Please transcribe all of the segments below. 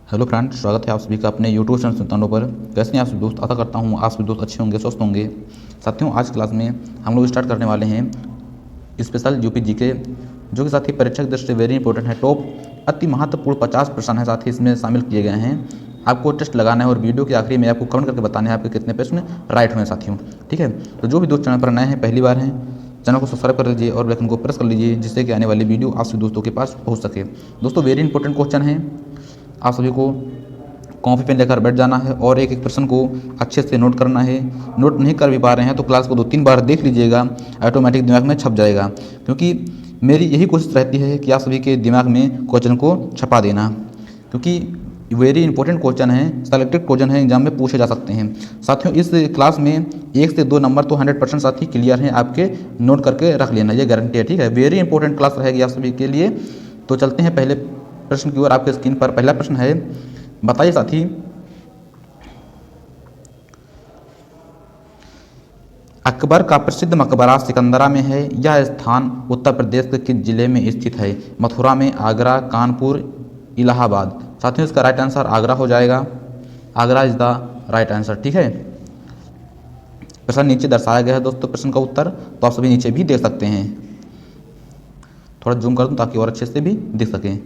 Hello friend, स्वागत है आप सभी का अपने यूट्यूब चैनल सुल्तानों पर। कैसे हैं आप सभी दोस्त? आशा करता हूँ आप सभी दोस्त अच्छे होंगे, स्वस्थ होंगे। साथियों, आज क्लास में हम लोग स्टार्ट करने वाले हैं स्पेशल यूपी जीके, जो कि साथी परीक्षा की दृष्टि से वेरी इंपॉर्टेंट है। टॉप अति महत्वपूर्ण 50 प्रश्न है साथी इसमें शामिल किए गए हैं। आपको टेस्ट लगाना है और वीडियो के आखिरी में आपको कमेंट करके बताना है आपके कितने प्रश्न राइट हुए साथियों। ठीक है, तो जो भी दोस्त चैनल पर नए हैं, पहली बार हैं, चैनल को सब्सक्राइब कर लीजिए और बेल आइकन को प्रेस कर लीजिए, जिससे कि आने वाली वीडियो आप सभी दोस्तों के पास पहुंच सके। दोस्तों, वेरी इंपॉर्टेंट क्वेश्चन है। आप सभी को कॉपी पेन लेकर बैठ जाना है और एक एक प्रश्न को अच्छे से नोट करना है। नोट नहीं कर भी पा रहे हैं तो क्लास को 2-3 बार देख लीजिएगा, ऑटोमेटिक दिमाग में छप जाएगा। क्योंकि मेरी यही कोशिश रहती है कि आप सभी के दिमाग में क्वेश्चन को छपा देना, क्योंकि वेरी इंपॉर्टेंट क्वेश्चन है, सेलेक्टेड क्वेश्चन है, एग्जाम में पूछे जा सकते हैं। साथियों, इस क्लास में 1 से 2 नंबर तो 100% साथी क्लियर हैं आपके, नोट करके रख लेना, ये गारंटी है। ठीक है, वेरी इंपॉर्टेंट क्लास रहेगी आप सभी के लिए। तो चलते हैं पहले प्रश्न की ओर। आपके स्क्रीन पर पहला प्रश्न है, बताइए साथी, अकबर का प्रसिद्ध मकबरा सिकंदरा में है। यह स्थान उत्तर प्रदेश के किस जिले में स्थित है? मथुरा में, आगरा, कानपुर, इलाहाबाद। साथियों, इसका राइट आंसर आगरा हो जाएगा। Agra is the right answer. ठीक है, प्रश्न नीचे दर्शाया गया है दोस्तों प्रश्न का उत्तर, तो आप सभी नीचे भी देख सकते हैं। थोड़ा जूम कर दूं ताकि और अच्छे से भी दिख सकें।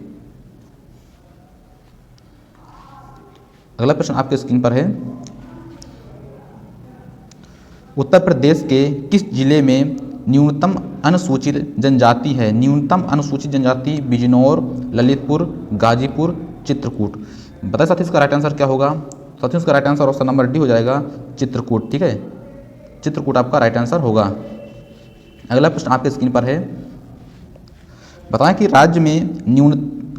अगला प्रश्न आपके स्क्रीन पर है, उत्तर प्रदेश के किस जिले में न्यूनतम अनुसूचित जनजाति है? न्यूनतम अनुसूचित जनजाति बिजनौर, ललितपुर, गाजीपुर, चित्रकूट। बताइए साथियों, इसका राइट आंसर क्या होगा? साथियों, इसका right answer option number D हो जाएगा, चित्रकूट। ठीक है, चित्रकूट आपका राइट आंसर होगा। अगला प्रश्न आपके स्क्रीन पर है, बताएं कि राज्य में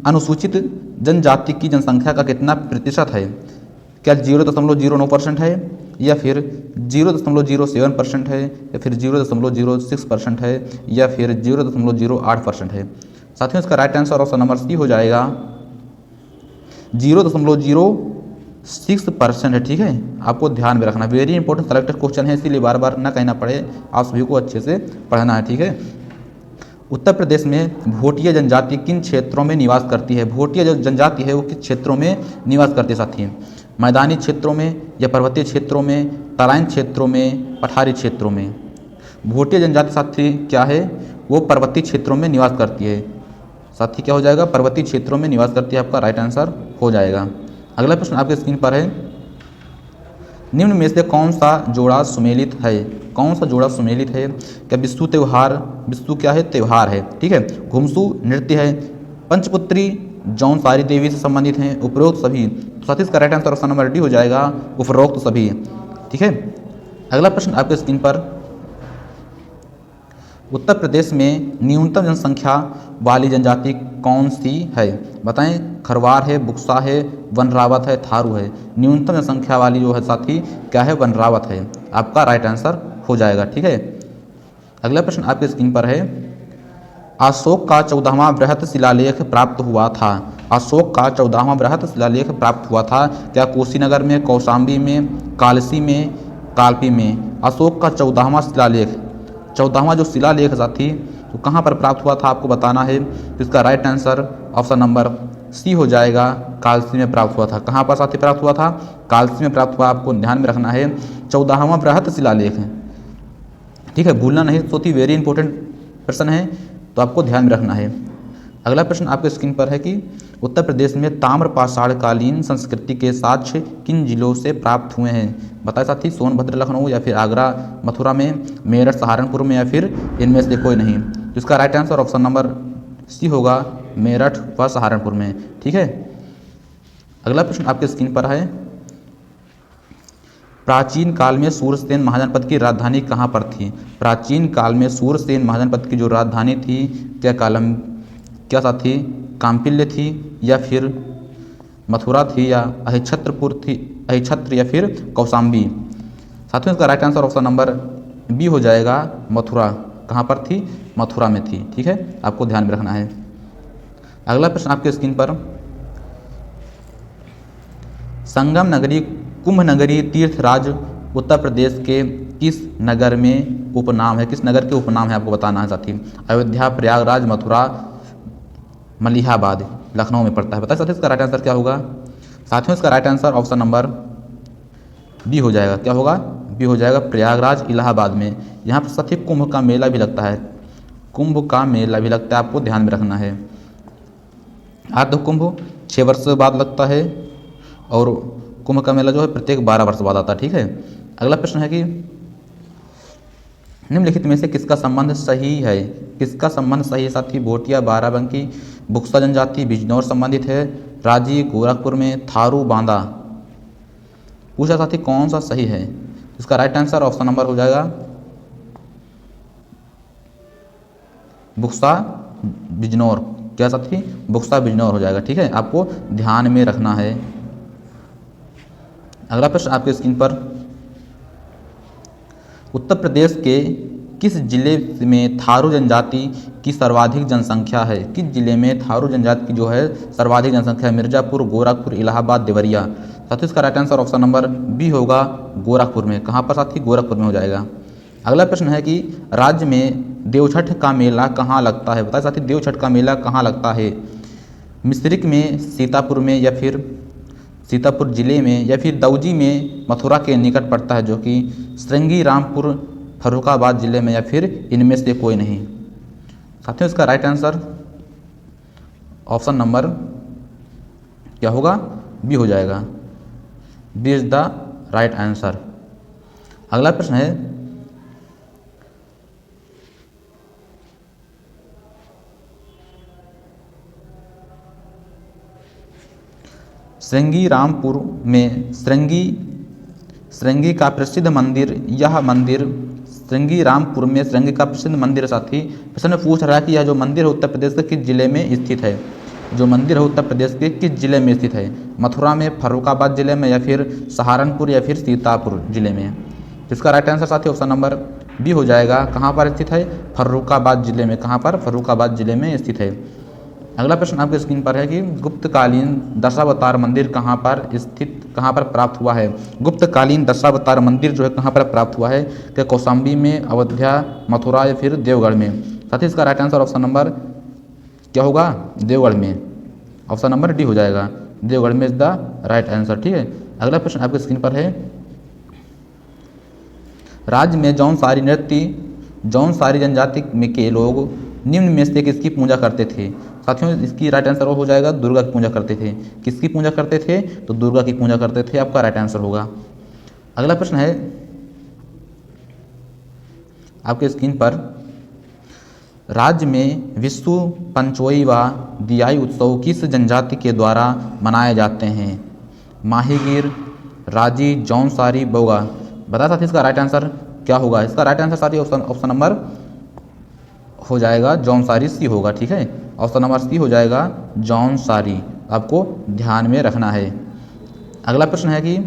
अनुसूचित जनजाति की जनसंख्या का कितना प्रतिशत है? क्या 0.09% है, या फिर 0.07% है, या फिर 0.06% है, या फिर 0.08% है? साथियों, इसका right answer option number C हो जाएगा, 0.06% है। ठीक है, आपको ध्यान में रखना, वेरी इंपॉर्टेंट सेलेक्टेड क्वेश्चन है, इसीलिए बार बार ना कहना पड़े, आप सभी को अच्छे से पढ़ना है। ठीक है, उत्तर प्रदेश में भोटिया जनजाति किन क्षेत्रों में निवास करती है? भोटिया जो जनजाति है वो किस क्षेत्रों में निवास करती है साथी? मैदानी क्षेत्रों में, या पर्वतीय क्षेत्रों में, तराइन क्षेत्रों में, पठारी क्षेत्रों में? भोटिया जनजाति साथी क्या है? वो पर्वतीय क्षेत्रों में निवास करती है। साथी क्या हो जाएगा? पर्वतीय क्षेत्रों में निवास करती है, आपका राइट आंसर हो जाएगा। अगला प्रश्न आपके स्क्रीन पर है, निम्न में से कौन सा जोड़ा सुमेलित है? कौन सा जोड़ा सुमेलित है? क्या विशु त्योहार, विशु क्या है? त्योहार है। ठीक है, घुमसू नृत्य है, पंचपुत्री जौनसारी देवी से संबंधित हैं, उपरोक्त सभी। तो साथ ही इसका right answer option number D हो जाएगा, उपरोक्त सभी। ठीक है, अगला प्रश्न आपके स्क्रीन पर, उत्तर प्रदेश में न्यूनतम जनसंख्या वाली जनजाति कौन सी है? बताएं, खरवार है, बुक्सा है, वनरावत है, थारू है? न्यूनतम जनसंख्या वाली जो है साथी क्या है? वनरावत है, आपका राइट आंसर हो जाएगा। ठीक है, अगला प्रश्न आपके स्क्रीन पर है, अशोक का 14वां बृहत शिलालेख प्राप्त हुआ था। अशोक का 14वां बृहत शिलालेख प्राप्त हुआ था, क्या कुशीनगर में, कौशाम्बी में, कालसी में, कालपी में? अशोक का 14वां शिलालेख, 14वां जो शिलालेख साथी तो कहाँ पर प्राप्त हुआ था आपको बताना है। तो इसका right answer option number C हो जाएगा, कालसी में प्राप्त हुआ था। कहाँ पर साथी प्राप्त हुआ था? कालसी में प्राप्त हुआ, आपको ध्यान में रखना है, 14वां बृहत शिलालेख है। ठीक है, भूलना नहीं, सोती वेरी इंपॉर्टेंट प्रश्न है, तो आपको ध्यान में रखना है। अगला प्रश्न आपके स्क्रीन पर है कि उत्तर प्रदेश में ताम्रपाषाणकालीन संस्कृति के साक्ष्य किन जिलों से प्राप्त हुए हैं? बताए साथी, सोनभद्र, लखनऊ, या फिर आगरा, मथुरा में, मेरठ, सहारनपुर में, या फिर इनमें से कोई नहीं? तो इसका right answer option number C होगा, मेरठ व सहारनपुर में। ठीक है, अगला प्रश्न आपके स्क्रीन पर है, प्राचीन काल में सूरसेन महाजनपद की राजधानी कहाँ पर थी? प्राचीन काल में सूरसेन महाजनपद की जो राजधानी थी, क्या साथी काम्पिल्य थी, या फिर मथुरा थी, या अहिछत्रपुर थी, अहिछत्र, या फिर कौशाम्बी? साथियों, इसका right answer option number B हो जाएगा, मथुरा। कहाँ पर थी? मथुरा में थी। ठीक है, आपको ध्यान में रखना है। अगला प्रश्न आपके स्क्रीन पर, संगम नगरी, कुंभ नगरी, तीर्थराज उत्तर प्रदेश के किस नगर में उपनाम है? किस नगर के उपनाम है आपको बताना है साथी? अयोध्या, प्रयागराज, मथुरा, मलिहाबाद, लखनऊ में पड़ता है। बताइए साथी, इसका राइट आंसर क्या होगा? साथियों इसका right answer option number B हो जाएगा। क्या होगा? बी हो जाएगा, प्रयागराज इलाहाबाद में। यहाँ पर साथी कुंभ का मेला भी लगता है, कुंभ का मेला भी लगता है, आपको ध्यान में रखना है। आद्य कुंभ 6 वर्ष बाद लगता है और कुंभ का मेला जो है प्रत्येक 12 वर्ष बाद आता है। ठीक है, अगला प्रश्न है कि निम्नलिखित में से किसका संबंध सही है? किसका संबंध सही है साथी? भोटिया बाराबंकी बुक्सा जनजाति बिजनौर संबंधित है, राजी गोरखपुर में, थारू बांदा। पूछा साथी कौन सा सही है? इसका राइट आंसर ऑप्शन नंबर हो जाएगा बुक्सा बिजनौर। क्या साथी? बुक्सा बिजनौर हो जाएगा। ठीक है, आपको ध्यान में रखना है। अगला प्रश्न आपके स्क्रीन पर, उत्तर प्रदेश के किस जिले में थारू जनजाति की सर्वाधिक जनसंख्या है? किस जिले में थारू जनजाति की जो है सर्वाधिक जनसंख्या है? मिर्जापुर, गोरखपुर, इलाहाबाद, देवरिया। साथियों इसका right answer option number B होगा, गोरखपुर में। कहाँ पर साथी? गोरखपुर में हो जाएगा। अगला प्रश्न है कि राज्य में देवछठ का मेला कहाँ लगता है? बताए साथी देवछठ का मेला कहाँ लगता है? मिश्रिक में, सीतापुर में, या फिर सीतापुर जिले में, या फिर दौजी में मथुरा के निकट पड़ता है जो कि श्रृंगी रामपुर फर्रुखाबाद जिले में, या फिर इनमें से कोई नहीं। साथियों इसका राइट आंसर ऑप्शन नंबर क्या होगा? बी हो जाएगा। B is the right answer. अगला प्रश्न है, श्रृंगी रामपुर में श्रृंगी का प्रसिद्ध मंदिर, यह मंदिर श्रृंगी रामपुर में श्रृंगी का प्रसिद्ध मंदिर साथी प्रश्न में पूछ रहा है कि यह जो मंदिर है उत्तर प्रदेश के किस जिले में स्थित है? जो मंदिर है उत्तर प्रदेश के किस जिले में स्थित है? मथुरा में, फर्रुखाबाद जिले में, या फिर सहारनपुर, या फिर सीतापुर जिले में। इसका राइट आंसर साथी ऑप्शन नंबर बी हो जाएगा। कहाँ पर स्थित है? फर्रुखाबाद जिले में। कहाँ पर? फर्रुखाबाद जिले में स्थित है। अगला प्रश्न आपके स्क्रीन पर है कि गुप्तकालीन दशावतार मंदिर कहाँ पर स्थित, कहाँ पर प्राप्त हुआ है? गुप्तकालीन दशावतार मंदिर जो है कहाँ पर प्राप्त हुआ है? क्या कौशाम्बी में, अयोध्या, मथुरा, या फिर देवगढ़ में? साथ ही इसका राइट आंसर ऑप्शन नंबर क्या होगा? देवगढ़ में। ऑप्शन नंबर डी हो जाएगा, देवगढ़ में इज द राइट आंसर। ठीक है, अगला प्रश्न आपके स्क्रीन पर है, राज्य में जौनसारी जनजाति में के लोग निम्न में से किसकी पूजा करते थे? साथियों इसकी राइट आंसर हो जाएगा दुर्गा की पूजा करते थे। किसकी पूजा करते थे? तो दुर्गा की पूजा करते थे, आपका राइट आंसर होगा। अगला प्रश्न है आपके स्क्रीन पर, राज्य में विश्व पंचोई व दियाई उत्सव किस जनजाति के द्वारा मनाए जाते हैं? माहीगीर, राजी, जौनसारी, बोगा। बता साथी इसका राइट आंसर क्या होगा? इसका राइट आंसर साथी ऑप्शन नंबर हो जाएगा जौनसारी, सी होगा। ठीक है, ऑप्शन नंबर सी हो जाएगा जौनसारी, आपको ध्यान में रखना है। अगला प्रश्न है कि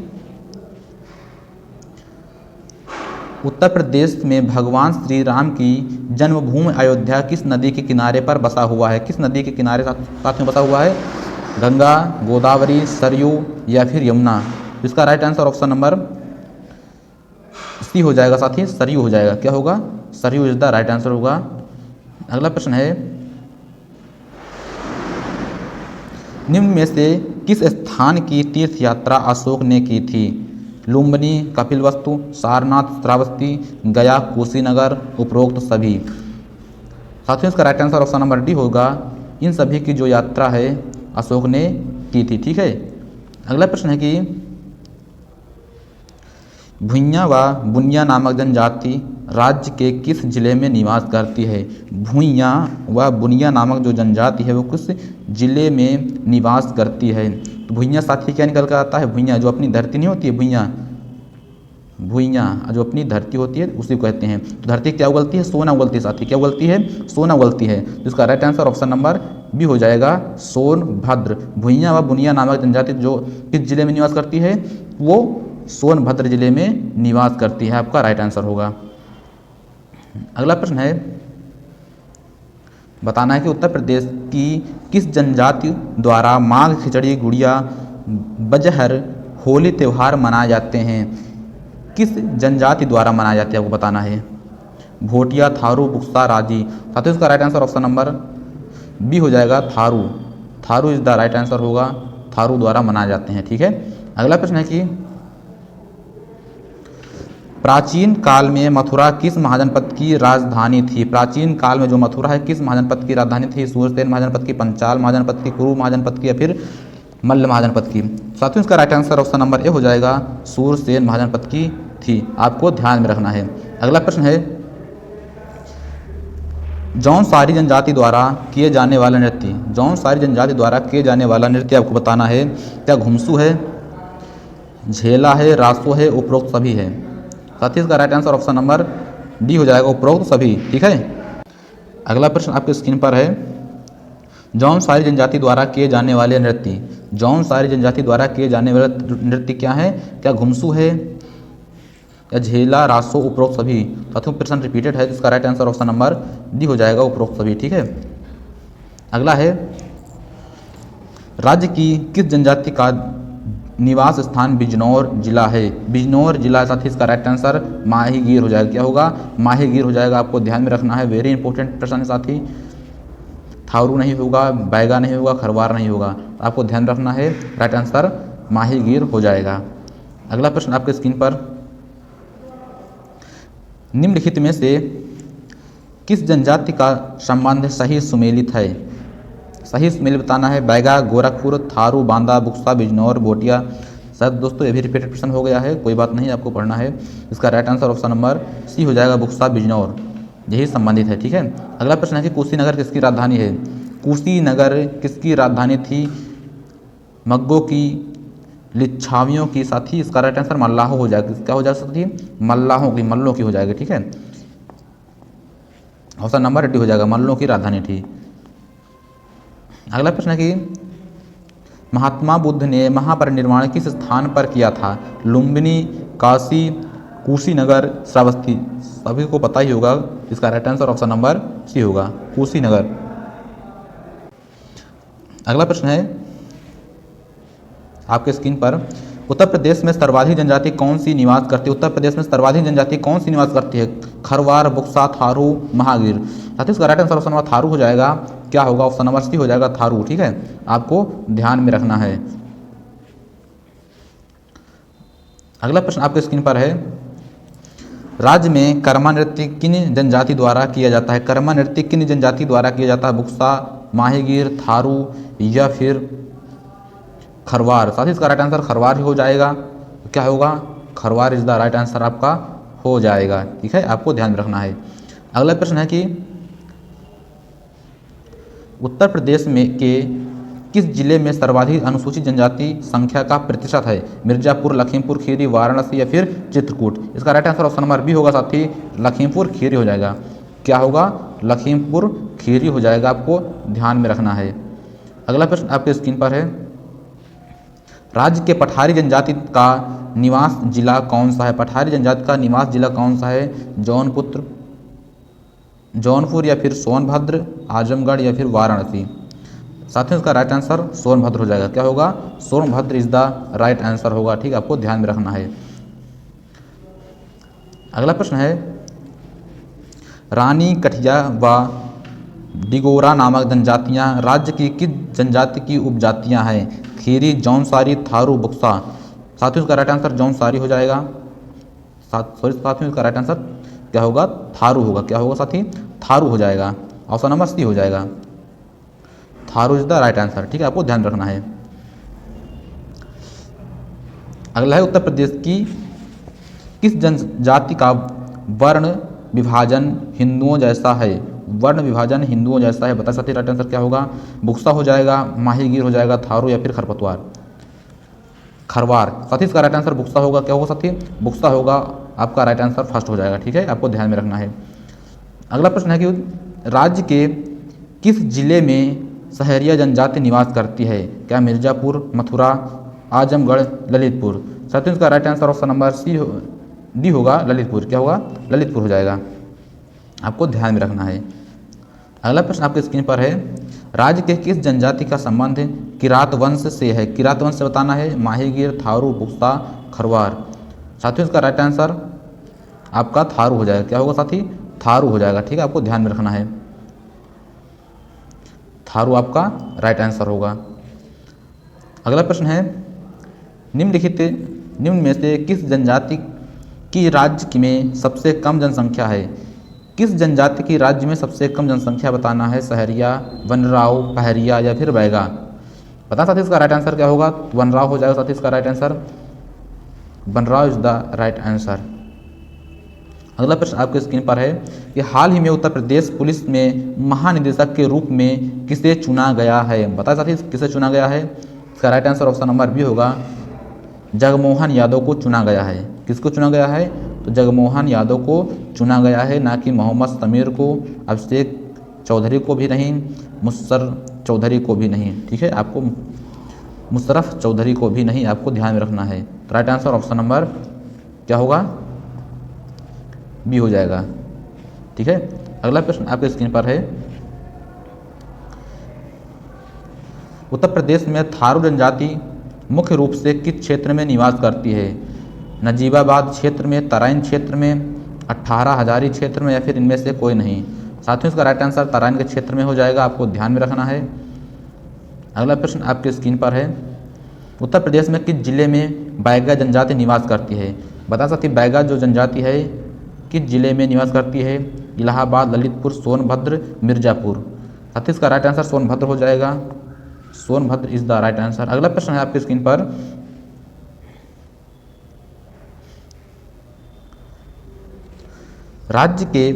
उत्तर प्रदेश में भगवान श्री राम की जन्मभूमि अयोध्या किस नदी के किनारे पर बसा हुआ है? किस नदी के किनारे साथ में बसा हुआ है? गंगा, गोदावरी, सरयू, या फिर यमुना। इसका right answer option number C हो जाएगा साथी, सरयू हो जाएगा। क्या होगा? Saryu is the right answer होगा। अगला प्रश्न है, निम्न में से किस स्थान की तीर्थ यात्रा अशोक ने की थी? लुम्बिनी, कपिलवस्तु, सारनाथ, श्रावस्ती, गया, कुशीनगर, उपरोक्त सभी। साथियों इसका right answer option number D होगा, इन सभी की जो यात्रा है अशोक ने की थी। ठीक है, अगला प्रश्न है कि भुइयां व बुनिया नामक जनजाति राज्य के किस जिले में निवास करती है? भुइयां व बुनिया नामक जो जनजाति है वो किस जिले में निवास करती है? तो भुइयां साथी क्या निकल कर आता है? भुइयां जो अपनी धरती नहीं होती है, भुइयां जो अपनी धरती होती है उसी को कहते हैं। तो धरती क्या उगलती है? सोना उगलती है साथी। क्या उगलती है? सोना उगलती है। तो इसका right answer option number B हो जाएगा, सोनभद्र। भुइयां व बुनिया नामक जनजाति जो किस जिले में निवास करती है? वो सोनभद्र जिले में निवास करती है, आपका राइट आंसर होगा। अगला प्रश्न है, बताना है कि उत्तर प्रदेश की किस जनजाति द्वारा माघ, खिचड़ी, गुड़िया, बजहर, होली त्यौहार मनाए जाते हैं? किस जनजाति द्वारा मनाए जाते हैं आपको बताना है। भोटिया, थारू, बुक्सा, राजी। साथियों इसका right answer option number B हो जाएगा, Tharu. Tharu is the right answer होगा। थारू द्वारा मनाए जाते हैं। ठीक है, अगला प्रश्न है कि प्राचीन काल में मथुरा किस महाजनपद की राजधानी थी? प्राचीन काल में जो मथुरा है किस महाजनपद की राजधानी थी? सूरसेन महाजनपद की, पंचाल महाजनपद की, कुरु महाजनपद की या फिर मल्ल महाजनपद की? साथियों इसका right answer option number A हो जाएगा, सूरसेन महाजनपद की थी। आपको ध्यान में रखना है। अगला प्रश्न है जौनसारी जनजाति द्वारा किए जाने वाला नृत्य, जौनसारी जनजाति द्वारा किए जाने वाला नृत्य आपको बताना है। क्या घुमसू है, झेला है, रासो है, उपरोक्त सभी है? साथ ही इसका right answer option number D हो जाएगा, उपरोक्त सभी। ठीक है, अगला प्रश्न आपके स्क्रीन पर है जौनसारी जनजाति द्वारा किए जाने वाले नृत्य, जौनसारी जनजाति द्वारा किए जाने वाले नृत्य क्या है? क्या घुमसू है या झेला, रासो, उपरोक्त सभी? साथियों प्रश्न रिपीटेड है, जिसका right answer option number D हो जाएगा, उपरोक्त सभी। ठीक है, अगला है राज्य की किस जनजाति का निवास स्थान बिजनौर जिला है? बिजनौर जिला, साथ ही इसका राइट आंसर माहीगीर हो जाएगा। क्या होगा? माहीगीर हो जाएगा। आपको ध्यान में रखना है, वेरी इंपॉर्टेंट प्रश्न है साथी। थारू नहीं होगा, बैगा नहीं होगा, खरवार नहीं होगा, आपको ध्यान रखना है, राइट आंसर माहीगीर हो जाएगा। अगला प्रश्न आपके स्क्रीन पर निम्नलिखित में से किस जनजाति का संबंध सही सुमेलित है? सही सुमेलित बताना है। बैगा, गोरखपुर, थारू, बांदा, बुक्सा, बिजनौर, भोटिया। शायद दोस्तों ये भी रिपीटेड प्रश्न हो गया है, कोई बात नहीं, आपको पढ़ना है। इसका right answer option number C हो जाएगा, बुक्सा, बिजनौर, यही संबंधित है। ठीक है, अगला प्रश्न है कि कुशीनगर किसकी राजधानी है? कुशीनगर किसकी राजधानी थी? मग्गों की, लिच्छावियों की? साथी इसका राइट आंसर मल्लाहों हो जाएगा। क्या हो जा सकती है? मल्लाहों की, मल्लों की हो जाएगी। ठीक है, ऑप्शन नंबर डी हो जाएगा, मल्लों की राजधानी थी। अगला प्रश्न है कि महात्मा बुद्ध ने महापरिनिर्वाण किस स्थान पर किया था? लुम्बिनी, काशी, कुशीनगर, श्रावस्ती? सभी को पता ही होगा, इसका right answer option number C होगा, कुशीनगर। अगला प्रश्न है आपके स्क्रीन पर उत्तर प्रदेश में सर्वाधिक जनजाति कौन सी निवास करती है? उत्तर प्रदेश में सर्वाधिक जनजाति कौन सी निवास करती है? खरवार, बुक्सा, थारू, महागीर? साथ ही इसका right answer option number Tharu हो जाएगा। क्या होगा? ऑप्शन नंबर सी हो जाएगा, थारू। ठीक है, आपको ध्यान में रखना है। अगला प्रश्न आपके स्क्रीन पर है राज्य में कर्मा नृत्य किन जनजाति द्वारा किया जाता है? कर्मा नृत्य किन जनजाति द्वारा किया जाता है? बुक्सा, माहीगीर, थारू या फिर खरवार? साथ ही इसका राइट आंसर खरवार ही हो जाएगा। क्या होगा? Kharwar is the right answer आपका हो जाएगा। ठीक है, आपको ध्यान में रखना है। अगला प्रश्न है कि उत्तर प्रदेश में के किस जिले में सर्वाधिक अनुसूचित जनजाति संख्या का प्रतिशत है? मिर्जापुर, लखीमपुर खीरी, वाराणसी या फिर चित्रकूट? इसका right answer option number B होगा साथी, लखीमपुर खीरी हो जाएगा। क्या होगा? लखीमपुर खीरी हो जाएगा, आपको ध्यान में रखना है। अगला प्रश्न आपके स्क्रीन पर है राज्य के पठारी जनजाति का निवास जिला कौन सा है? पठारी जनजाति का निवास जिला कौन सा है? जौनपुर या फिर सोनभद्र, आजमगढ़ या फिर वाराणसी? साथियों इसका राइट आंसर सोनभद्र हो जाएगा। क्या होगा? Sonbhadra is the right answer होगा। ठीक, आपको ध्यान में रखना है। अगला प्रश्न है रानी, कठिया व डिगोरा नामक जनजातियां राज्य की किस जनजाति की उपजातियां हैं? खीरी, जौनसारी, थारू, बुक्सा? साथियों इसका राइट आंसर जौनसारी हो जाएगा। साथियों इसका राइट आंसर क्या होगा? थारू होगा। क्या होगा साथी? थारू हो जाएगा, ऑप्शन नंबर सी हो जाएगा, Tharu is the right answer. ठीक है, आपको ध्यान रखना है। अगला है उत्तर प्रदेश की किस जनजाति का वर्ण विभाजन हिंदुओं जैसा है? वर्ण विभाजन हिंदुओं जैसा है, बता सकते राइट आंसर क्या होगा? बुक्सा हो जाएगा, माहीगीर हो जाएगा, थारू या फिर खरपतवार? खरवार। साथी इसका राइट आंसर बुक्सा होगा। क्या होगा साथी? बुक्सा होगा, आपका राइट आंसर फर्स्ट हो जाएगा। ठीक है, आपको ध्यान में रखना है। अगला प्रश्न है कि राज्य के किस जिले में सहरिया जनजाति निवास करती है? क्या मिर्जापुर, मथुरा, आजमगढ़, ललितपुर? साथियों इसका right answer option number D होगा, ललितपुर। क्या होगा? ललितपुर हो जाएगा, आपको ध्यान में रखना है। अगला प्रश्न आपके स्क्रीन पर है राज्य के किस जनजाति का संबंध किरात वंश से है? किरात वंश से बताना है। माहीगीर, थारू, बुक्सा, खरवार? साथियों इसका राइट आंसर आपका थारू हो जाएगा। क्या होगा साथी? थारू हो जाएगा। ठीक है, आपको ध्यान में रखना है, थारू आपका राइट आंसर होगा। अगला प्रश्न है, निम्न में से किस जनजाति की राज्य में सबसे कम जनसंख्या है? किस जनजाति की राज्य में सबसे कम जनसंख्या बताना है? सहरिया, वनराव, पहरिया या फिर बैगा? बता साथी इसका राइट आंसर क्या होगा? वनराव हो जाएगा साथी इसका राइट आंसर। वनराव इज द राइट आंसर। अगला प्रश्न आपके स्क्रीन पर है कि हाल ही में उत्तर प्रदेश पुलिस में महानिदेशक के रूप में किसे चुना गया है? बता साथी किसे चुना गया है? इसका right answer option number B होगा, जगमोहन यादव को चुना गया है। किसको चुना गया है? तो जगमोहन यादव को चुना गया है, ना कि मोहम्मद समीर को, अभिषेक चौधरी को भी नहीं, मुशर्रफ चौधरी को भी नहीं। ठीक है, आपको मुशर्रफ चौधरी को भी नहीं, आपको ध्यान में रखना है। राइट आंसर ऑप्शन नंबर क्या होगा? बी हो जाएगा। ठीक है, अगला प्रश्न आपके स्क्रीन पर है, उत्तर प्रदेश में थारू जनजाति मुख्य रूप से किस क्षेत्र में निवास करती है? नजीबाबाद क्षेत्र में, तराइन क्षेत्र में, 18 हजारी क्षेत्र में या फिर इनमें से कोई नहीं? साथियों इसका राइट आंसर तराइन के क्षेत्र में हो जाएगा, आपको ध्यान में रखना है। अगला प्रश्न आपके स्क्रीन पर है, उत्तर प्रदेश में किस जिले में बैगा जनजाति निवास करती है? बता सकती बैगा जो जनजाति है किस जिले में निवास करती है? इलाहाबाद, ललितपुर, सोनभद्र, मिर्जापुर? साथी इसका राइट आंसर सोनभद्र हो जाएगा। Sonbhadra is the right answer. अगला प्रश्न है आपके स्क्रीन पर, राज्य के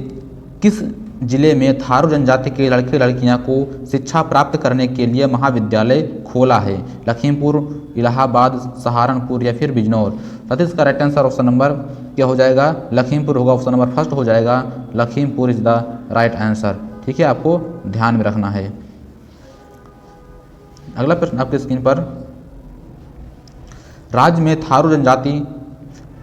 किस जिले में थारू जनजाति के लड़के लड़कियां को शिक्षा प्राप्त करने के लिए महाविद्यालय खोला है? लखीमपुर, इलाहाबाद, सहारनपुर या फिर बिजनौर? साथ ही इसका राइट आंसर ऑप्शन नंबर क्या हो जाएगा? लखीमपुर होगा, ऑप्शन नंबर फर्स्ट हो जाएगा। Lakhimpur is the right answer. ठीक है, आपको ध्यान में रखना है। अगला प्रश्न आपके स्क्रीन पर, राज्य में थारू जनजाति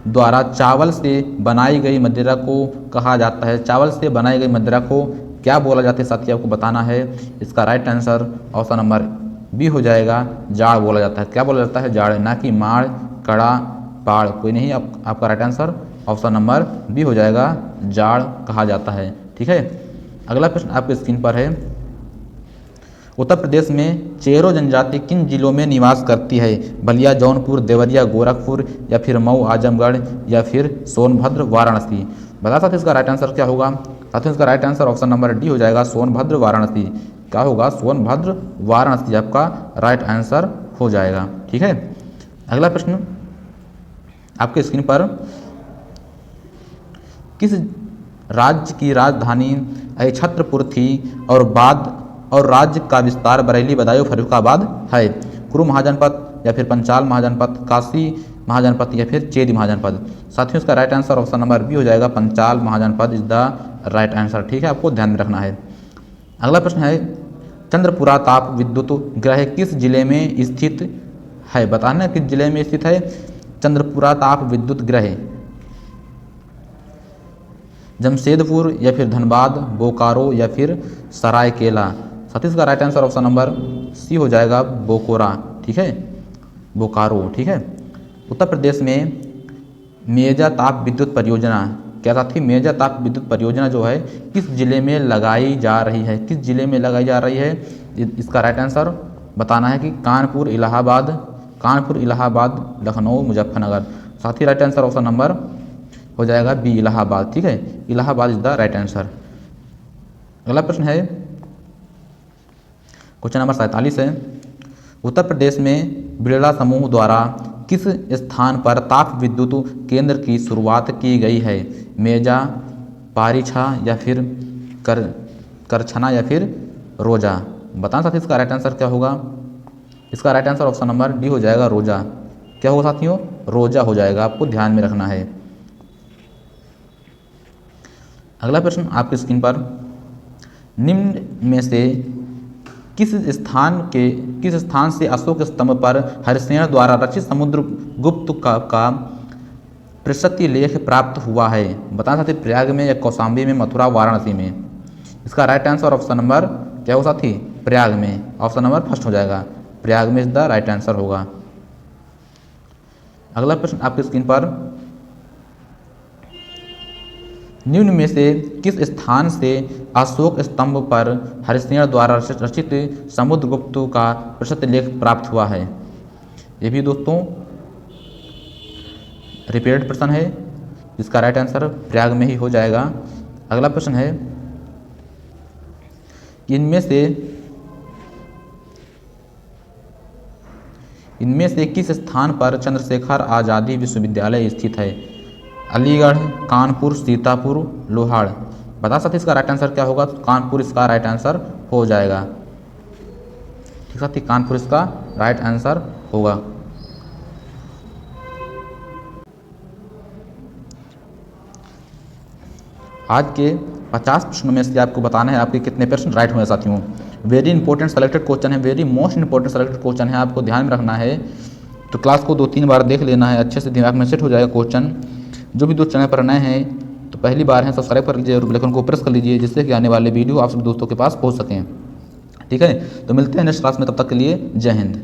द्वारा चावल से बनाई गई मदिरा को कहा जाता है? चावल से बनाई गई मदिरा को क्या बोला जाता है साथी, आपको बताना है। इसका right answer option number B हो जाएगा, जाड़ बोला जाता है। क्या बोला जाता है? जाड़, ना कि माड़, कड़ा, पाड़, कोई नहीं। आपका right answer option number B हो जाएगा, जाड़ कहा जाता है। ठीक है, अगला प्रश्न आपके स्क्रीन पर है, उत्तर प्रदेश में चेरो जनजाति किन जिलों में निवास करती है? बलिया, जौनपुर, देवरिया, गोरखपुर या फिर मऊ, आजमगढ़ या फिर सोनभद्र, वाराणसी? बता सकते इसका राइट आंसर क्या होगा? साथियों इसका right answer option number D हो जाएगा, सोनभद्र, वाराणसी। क्या होगा? सोनभद्र, वाराणसी आपका राइट आंसर हो जाएगा। ठीक है, अगला प्रश्न आपके स्क्रीन पर, किस राज्य की राजधानी छत्रपुर थी और राज्य का विस्तार बरेली, बदायूं, फर्रुखाबाद है? कुरु महाजनपद या फिर पंचाल महाजनपद, काशी महाजनपद या फिर चेदी महाजनपद? साथियों इसका right answer option number B हो जाएगा, Panchala Mahajanapada is the right answer. ठीक है, आपको ध्यान में रखना है। अगला प्रश्न है, चंद्रपुरा ताप विद्युत ग्रह किस जिले में स्थित है? बताना किस जिले में स्थित है चंद्रपुरा ताप विद्युत ग्रह? जमशेदपुर या फिर धनबाद, बोकारो या फिर सरायकेला? साथी इसका right answer option number C हो जाएगा, बोकोरा। ठीक है, बोकारो। ठीक है, उत्तर प्रदेश में मेजा ताप विद्युत परियोजना, क्या साथी मेजा ताप विद्युत परियोजना जो है किस जिले में लगाई जा रही है? किस जिले में लगाई जा रही है? इसका राइट आंसर बताना है कि कानपुर, इलाहाबाद, लखनऊ, मुजफ्फरनगर? साथी राइट आंसर ऑप्शन नंबर हो जाएगा बी, इलाहाबाद। ठीक है, Allahabad is the right answer. अगला प्रश्न है, क्वेश्चन नंबर 47 है, उत्तर प्रदेश में बिरला समूह द्वारा किस स्थान पर ताप विद्युत केंद्र की शुरुआत की गई है? मेजा, पारीछा या फिर करछना या फिर रोजा? बताना साथी इसका राइट आंसर क्या होगा? इसका right answer option number D हो जाएगा, रोजा। क्या होगा साथियों? रोजा हो जाएगा, आपको ध्यान में रखना है। अगला प्रश्न आपकी स्क्रीन पर, निम्न में से किस स्थान से अशोक स्तंभ पर हरिसेन द्वारा रचित समुद्रगुप्त का प्रशस्ति लेख प्राप्त हुआ है? बता सकते प्रयाग में या कौशाम्बी में, मथुरा, वाराणसी में? इसका राइट आंसर ऑप्शन नंबर क्या होगा साथी? प्रयाग में, ऑप्शन नंबर फर्स्ट हो जाएगा, प्रयाग में इज द राइट आंसर होगा। अगला प्रश्न आपकी स्क्रीन पर, निम्न में से किस स्थान से अशोक स्तंभ पर हरिसेन द्वारा रचित समुद्रगुप्त का प्रशस्ति लेख प्राप्त हुआ है? ये भी दोस्तों रिपीटेड प्रश्न है, इसका राइट आंसर प्रयाग में ही हो जाएगा। अगला प्रश्न है, इनमें से किस स्थान पर चंद्रशेखर आज़ादी विश्वविद्यालय स्थित है? अलीगढ़, कानपुर, सीतापुर, लोहाड़। बता सकते इसका राइट आंसर क्या होगा? तो कानपुर इसका राइट आंसर हो जाएगा। ठीक साथी, कानपुर इसका राइट आंसर होगा। आज के 50 प्रश्नों में से आपको बताना है आपके कितने प्रश्न राइट हुए साथियों। वेरी इंपॉर्टेंट सेलेक्टेड क्वेश्चन है, very most important selected question है, आपको ध्यान में रखना है। तो क्लास को 2-3 बार देख लेना है, अच्छे से दिमाग में सेट हो जाएगा क्वेश्चन। जो भी दोस्त चैनल पर नए हैं तो पहली बार हैं सब्सक्राइब कर लीजिए और बेल आइकन को प्रेस कर लीजिए, जिससे कि आने वाले वीडियो आप सभी दोस्तों के पास पहुँच सकें। ठीक है, तो मिलते हैं नेक्स्ट क्लास में, तब तक के लिए जय हिंद।